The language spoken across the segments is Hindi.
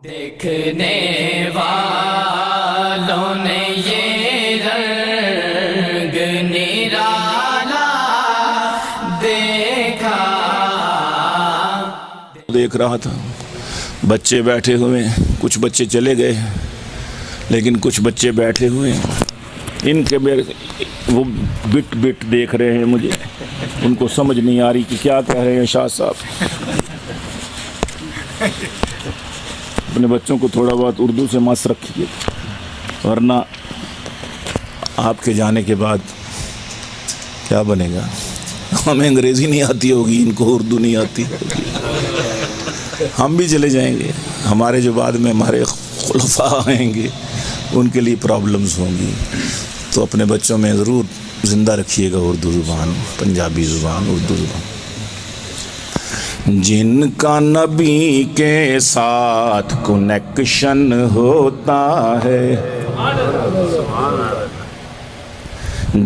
देखने वालों ने ये रंग निराला देखा। देख रहा था बच्चे बैठे हुए हैं, कुछ बच्चे चले गए लेकिन कुछ बच्चे बैठे हुए हैं। इनके वो बिट बिट देख रहे हैं मुझे, उनको समझ नहीं आ रही कि क्या कह रहे हैं शाह साहब। अपने बच्चों को थोड़ा बहुत उर्दू से मस रखिए, वरना आपके जाने के बाद क्या बनेगा। हमें अंग्रेज़ी नहीं आती होगी, इनको उर्दू नहीं आती होगी, हम भी चले जाएंगे, हमारे जो बाद में हमारे खुलफा आएंगे उनके लिए प्रॉब्लम्स होंगी। तो अपने बच्चों में ज़रूर ज़िंदा रखिएगा उर्दू ज़ुबान, पंजाबी ज़ुबान, उर्दू ज़ुबान। जिनका नबी के साथ कनेक्शन होता है,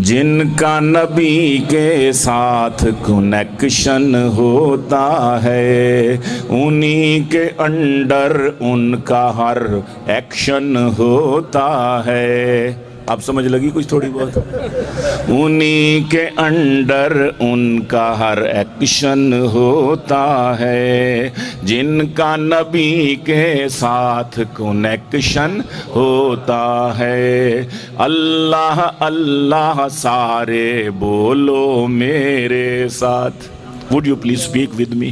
जिनका नबी के साथ कनेक्शन होता है, उन्हीं के अंडर उनका हर एक्शन होता है। आप समझ लगी कुछ थोड़ी बहुत? उन्हीं के अंडर उनका हर एक्शन होता है, जिनका नबी के साथ कनेक्शन होता है। अल्लाह अल्लाह सारे बोलो मेरे साथ। Would you please speak with me?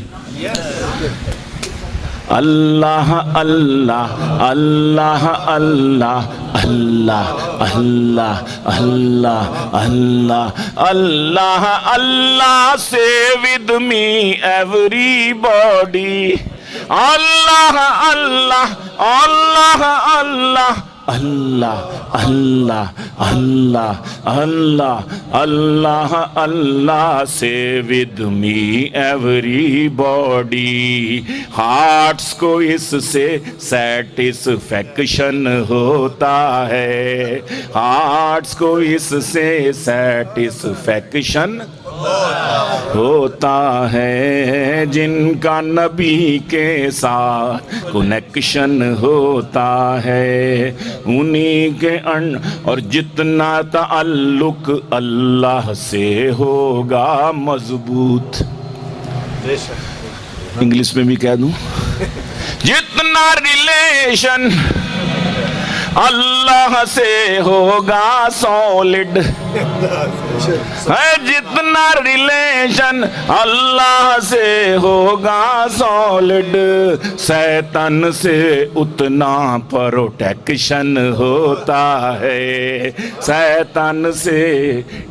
अल्लाह अल्लाह अल्लाह अल्लाह अल्लाह अल्लाह अल्लाह अल्लाह अल्लाह अल्लाह से विद मी एवरीबॉडी। अल्लाह अल्लाह अल्लाह अल्लाह अल्लाह अल्लाह अल्लाह अल्लाह अल्लाह अल्लाह say with me everybody. Hearts को इससे सेटिस्फैक्शन होता है, हार्ट्स को इससे सेटिस्फैक्शन होता है, जिनका नबी के साथ कनेक्शन होता है, उन्हीं के और जितना ताल्लुक अल्लाह से होगा मजबूत। इंग्लिश में भी कह दूं, जितना रिलेशन अल्लाह से होगा सॉलिड है, जितना रिलेशन अल्लाह से होगा सॉलिड, शैतान से उतना प्रोटेक्शन होता है, शैतान से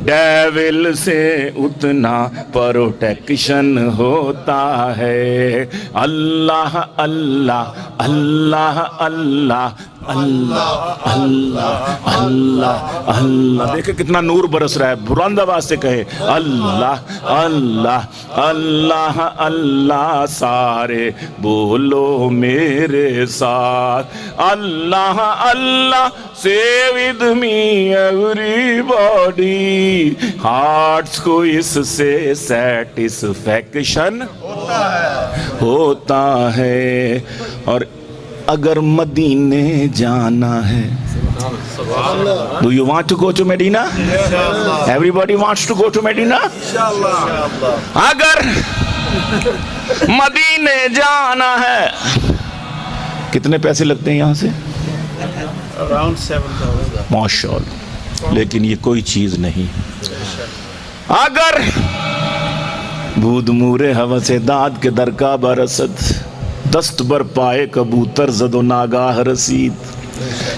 डेविल से उतना प्रोटेक्शन होता है। अल्लाह अल्लाह अल्लाह अल्लाह अल्लाह अल्लाह अल्लाह अल्लाह। देखे कितना नूर बरस रहा है, बुलंद आवाज से कहे अल्लाह अल्लाह अल्लाह अल्लाह सारे बोलो मेरे साथ। अल्लाह अल्लाह say with me everybody. Hearts को इससे सेटिस्फैक्शन होता है। और अगर मदीने जाना है, do you want to go to Medina? Everybody wants to go to Medina? अगर मदीने जाना है, कितने पैसे लगते हैं यहाँ से? Around 7,000। माशाअल्लाह। लेकिन ये कोई चीज नहीं। अगर बूद मूरे हवा से दाद के दरका बरसद, दस्त बर पाए कबूतर जदो नागाह रसीद।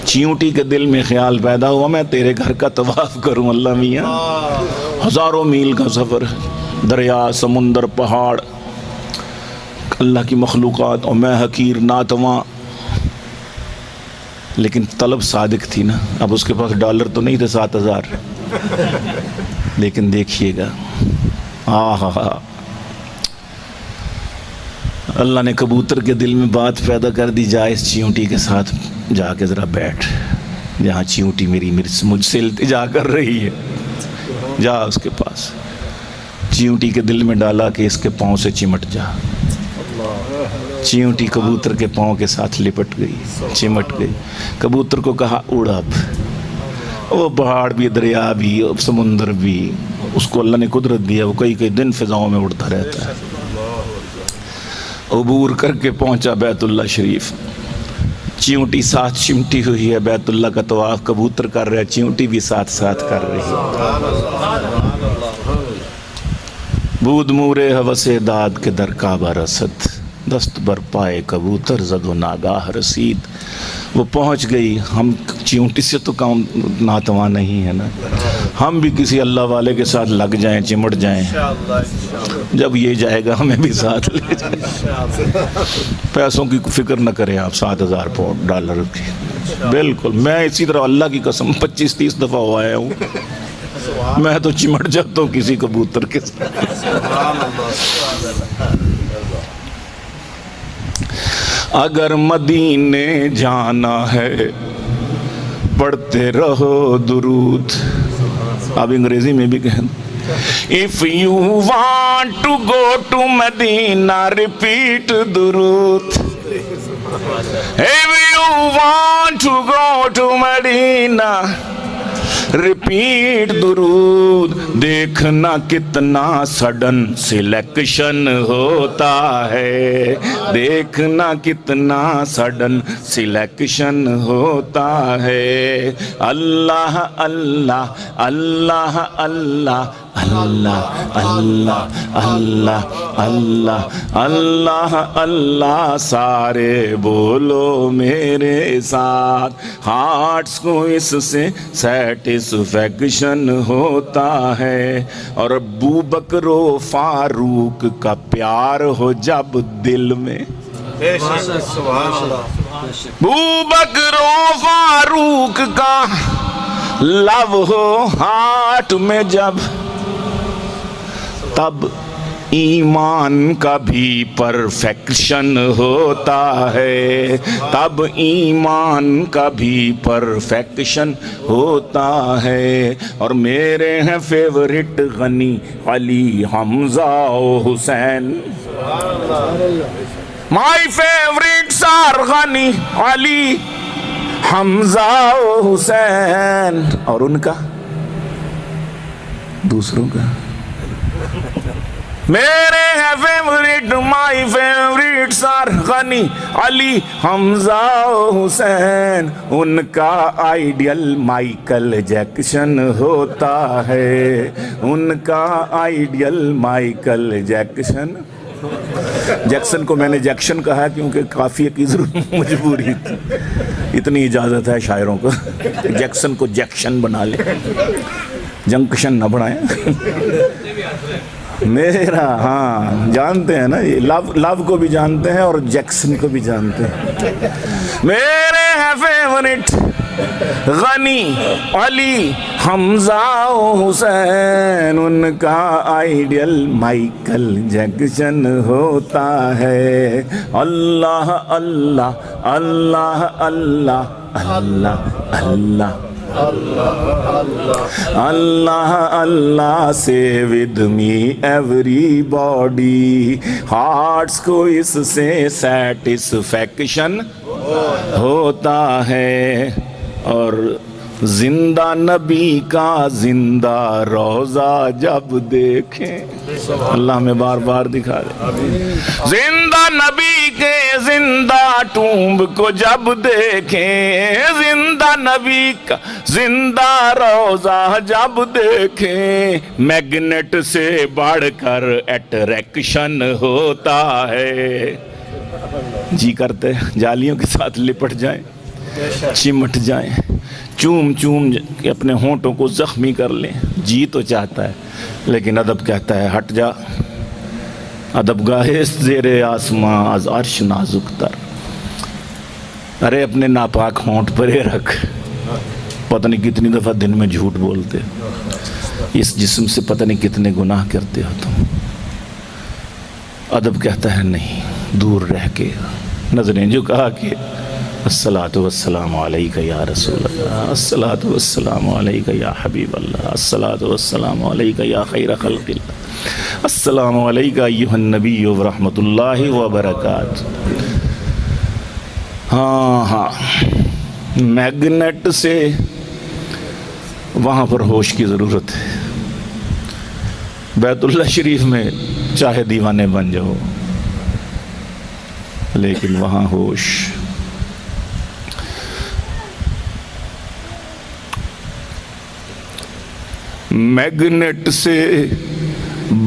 चींटी के दिल में ख्याल पैदा हुआ मैं तेरे घर का तवाफ करूं अल्लाह मियां। हजारों मील का सफर, दरिया समुंदर पहाड़, अल्लाह की मखलूक़ात, और मैं हकीर नातवा। लेकिन तलब सादिक थी ना। अब उसके पास डॉलर तो नहीं थे 7,000, लेकिन देखिएगा हा अल्लाह ने कबूतर के दिल में बात पैदा कर दी, जा इस चींटी के साथ जाके ज़रा बैठ, जहाँ चींटी मुझसे इल्तिजा कर रही है, जा उसके पास। चींटी के दिल में डाला कि इसके पाँव से चिमट जा। चींटी कबूतर के पाँव के साथ लिपट गई, चिमट गई। कबूतर को कहा उड़ अब। वो पहाड़ भी, दरिया भी, समुंदर भी, उसको अल्लाह ने कुदरत दिया, वो कई कई दिन फिजाओं में उड़ता रहता है। अबूर करके पहुंचा बैतुल्ला शरीफ। चींटी साथ चिमटी हुई है, बैतुल्ला का तवाफ कबूतर कर रहा है, चींटी भी साथ साथ कर रही है। बूद मूरे हवसे दाद के दर काबा रसद, दस्त बर पाए कबूतर जदो नागाह रसीद। वो पहुंच गई। हम चींटी से तो काम नातवा नहीं है ना, हम भी किसी अल्लाह वाले के साथ लग जाएं, चिमट जाएं, जब ये जाएगा हमें भी साथ ले जाए। पैसों की फिक्र न करें आप, 7,000 डॉलर की। बिल्कुल, मैं इसी तरह अल्लाह की कसम 25-30 दफ़ा हो आया हूँ, मैं तो चिमट जाता हूँ किसी कबूतर के साथ। अगर मदीने जाना है पढ़ते रहो दुरूद। आप अंग्रेजी में भी कहें, if you want to go to Medina repeat दुरूद। If you want to go to Medina repeat दुरूद। देखना कितना सडन सिलेक्शन होता है, देखना कितना सडन सिलेक्शन होता है। अल्लाह अल्लाह अल्लाह अल्लाह अल्लाह अल्लाह अल्लाह अल्लाह अल्लाह अल्लाह सारे बोलो मेरे साथ। हार्ट्स को इससे सेटिस्फैक्शन होता है। और अबू बकर फारूक का प्यार हो जब दिल में, अबू बकर फारूक का लव हो हार्ट में जब, तब ईमान का भी परफेक्शन होता है, तब ईमान का भी परफेक्शन होता है। और मेरे हैं favourite Ghani Ali Hamza Hussain. My favourites are Ghani Ali Hamza Hussain. और उनका दूसरों का, मेरे हैं favourite, my favourites are Ghani Ali Hamza Hussain. उनका आइडियल माइकल जैक्सन होता है, उनका आइडियल माइकल जैक्सन। जैक्सन को मैंने जैक्शन कहा क्योंकि काफ़ी की मजबूरी थी, इतनी इजाज़त है शायरों को, जैक्सन को जैक्शन बना ले, जंक्शन न बनाए। मेरा, हाँ जानते हैं ना, ये लव को भी जानते हैं और जैक्सन को भी जानते हैं। मेरे हैं फेवरेट गनी अली हमजा हुसैन। उनका आइडियल माइकल जैक्सन होता है। अल्लाह अल्लाह अल्लाह अल्लाह अल्लाह अल्लाह अल्लाह अल्लाह say with me everybody. Hearts को इससे सेटिस्फैक्शन होता है। और जिंदा नबी का जिंदा रोजा जब देखें, अल्लाह में बार बार दिखा दे, जिंदा नबी के जिंदा टूंब को जब देखें, जिंदा नबी का जिंदा रोजा जब देखें, मैग्नेट से बढ़कर अट्रैक्शन होता है। जी करते जालियों के साथ लिपट जाएं, चिमट जाएं, चूम चूम के अपने होंठों को जख्मी कर लें। जी तो चाहता है लेकिन अदब कहता है हट जा। अदब गाहे ज़ेरे आसमां आज अर्श नाजुक तर। अरे अपने नापाक होंठ परे रख। पता नहीं कितनी दफ़ा दिन में झूठ बोलते, इस जिस्म से पता नहीं कितने गुनाह करते हो तुम। अदब कहता है नहीं, दूर रह के नजरें झुका के अस्सलातु वस्सलामु अलैका या रसूल अल्लाह, अस्सलातु वस्सलामु अलैका या हबीब अल्लाह, अस्सलातु वस्सलामु अलैका या खैर खल्क़िल्लाह, अस्सलामु अलैका अय्युहन नबिय्यु व रहमतुल्लाहि व बरकातुहू। हाँ, मैग्नेट से वहाँ पर होश की ज़रूरत है। बैतुल्लाह शरीफ में चाहे दीवाने बन जाओ, लेकिन वहाँ होश। मैग्नेट से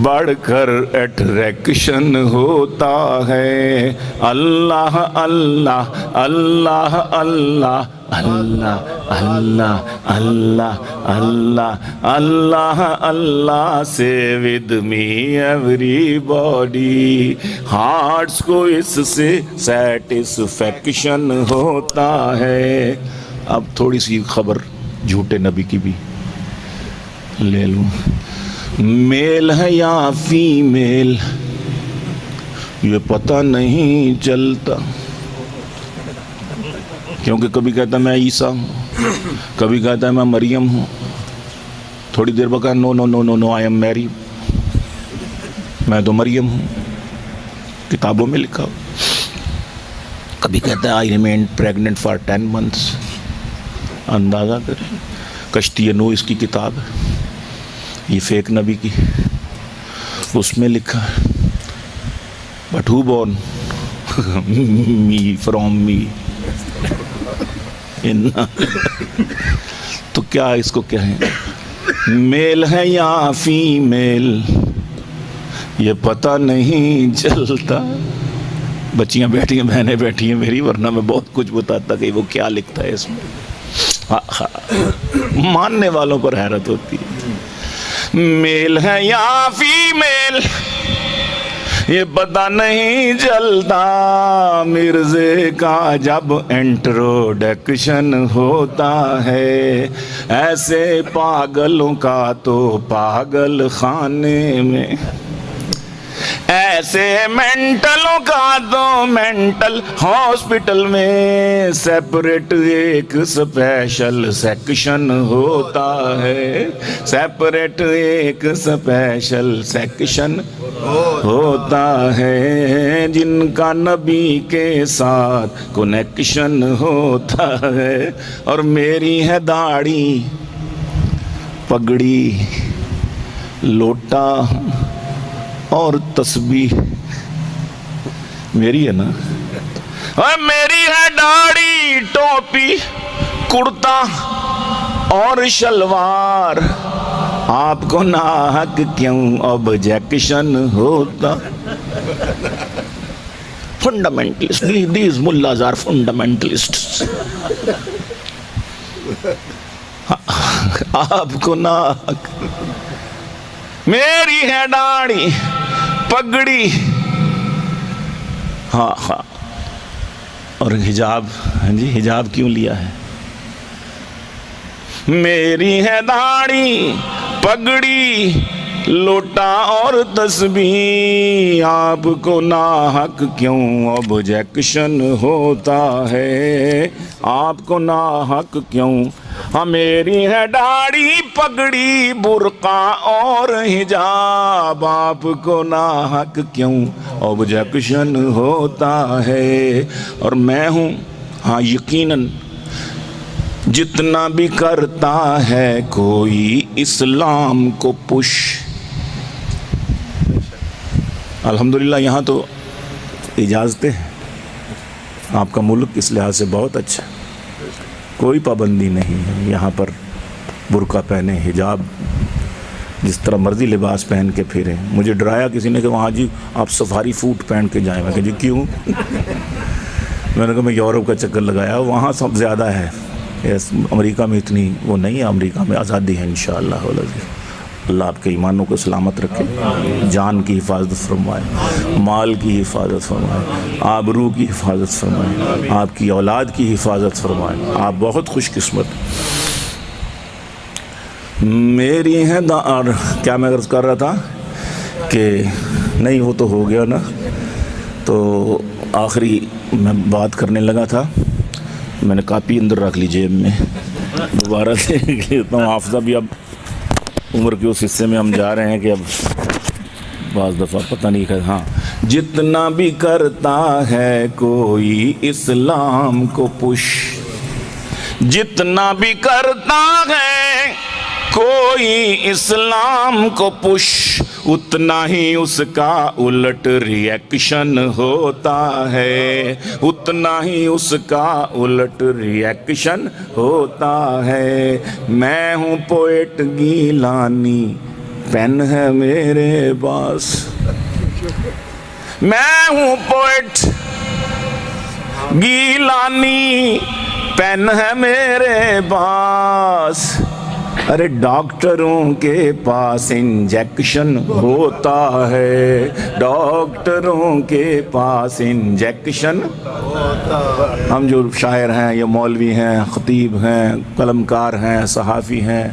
बढ़कर अट्रैक्शन होता है। अल्लाह अल्लाह अल्लाह अल्लाह अल्लाह अल्लाह अल्लाह अल्लाह अल्लाह अल्लाह say with me everybody. Hearts को इससे सेटिस्फैक्शन होता है। अब थोड़ी सी खबर झूठे नबी की भी ले लूं। मेल है या फीमेल ये पता नहीं चलता, क्योंकि कभी कहता मैं ईसा हूँ, कभी कहता है मैं मरियम हूँ, थोड़ी देर बाद कहता no no no no no I am Mary, मैं तो मरियम हूँ, किताबों में लिखा। कभी कहता है I remain pregnant for 10 months। अंदाज़ा करें, कश्ती नूह इसकी किताब है, ये फेक नबी की, उसमें लिखा है but who born me from me इन्ना। तो क्या इसको क्या है, मेल है या फीमेल ये पता नहीं चलता। बच्चियां बैठी हैं, बहनें बैठी हैं मेरी, वरना मैं बहुत कुछ बताता कि वो क्या लिखता है इसमें। मानने वालों पर हैरत होती है। मेल है या फीमेल ये पता नहीं चलता। मिर्जे का जब इंट्रोडक्शन होता है, ऐसे पागलों का तो पागल खाने में, ऐसे मेंटलों का तो मेंटल हॉस्पिटल में सेपरेट एक स्पेशल सेक्शन होता है। सेपरेट एक स्पेशल सेक्शन होता है, जिनका नबी के साथ कनेक्शन होता है। और मेरी है दाढ़ी पगड़ी लोटा और तस्बीह, मेरी है ना। और मेरी है दाढ़ी टोपी कुर्ता और शलवार। आपको नाहक क्यों ऑब्जेक्शन होता। Fundamentalist, these mullahs are fundamentalists. आपको नाहक। मेरी है दाढ़ी पगड़ी, हाँ हाँ, और हिजाब। हाँ जी, हिजाब क्यों लिया है। मेरी है दाढ़ी पगड़ी लोटा और तस्बीह। आपको नाहक क्यों ऑब्जेक्शन होता है। आपको नाहक क्यों। हाँ, मेरी है दाढ़ी पगड़ी बुर्का और हिजाब। आपको नाहक क्यों ऑब्जेक्शन होता है। और मैं हूँ, हाँ यकीनन, जितना भी करता है कोई इस्लाम को पुश। अल्हम्दुलिल्लाह यहाँ तो इजाज़तें हैं। आपका मुल्क इस लिहाज से बहुत अच्छा, कोई पाबंदी नहीं है यहाँ पर। बुर्का पहने, हिजाब, जिस तरह मर्जी लिबास पहन के फिरें। मुझे डराया किसी ने कि वहाँ जी आप सफारी फूट पहन के जाएं। मैं कहा जी क्यों। मैंने कहा मैं यूरोप का चक्कर लगाया, वहाँ सब ज़्यादा है। अमेरिका में इतनी वो नहीं है। अमेरिका में आज़ादी है इंशाअल्लाह। अल्लाह आपके ईमानों को सलामत रखे, जान की हिफाजत फरमाए, माल की हिफाजत फरमाए, आबरू की हिफाजत फरमाए, आपकी औलाद की हिफाजत फरमाए। आप बहुत खुशकिस्मत। मेरी है और क्या मैं अर्ज़ कर रहा था कि नहीं, वो तो हो गया ना। तो आखिरी मैं बात करने लगा था मैंने कापी अंदर रख ली जेब में, दोबारा देख लेता हूँ। हाफजा भी अब उम्र के उस हिस्से में हम जा रहे हैं कि अब बाज़ दफ़ा पता नहीं है। हाँ, जितना भी करता है कोई इस्लाम को पुश, जितना भी करता है कोई इस्लाम को पुश, उतना ही उसका उलट रिएक्शन होता है, उतना ही उसका उलट रिएक्शन होता है। मैं हूँ पोएट गीलानी, पेन है मेरे पास, मैं हूँ पोएट गीलानी, पेन है मेरे पास। अरे डॉक्टरों के पास इंजेक्शन होता है, डॉक्टरों के पास इंजेक्शन होता है। हम जो शायर हैं या मौलवी हैं, खतीब हैं, कलमकार हैं, सहाफ़ी हैं,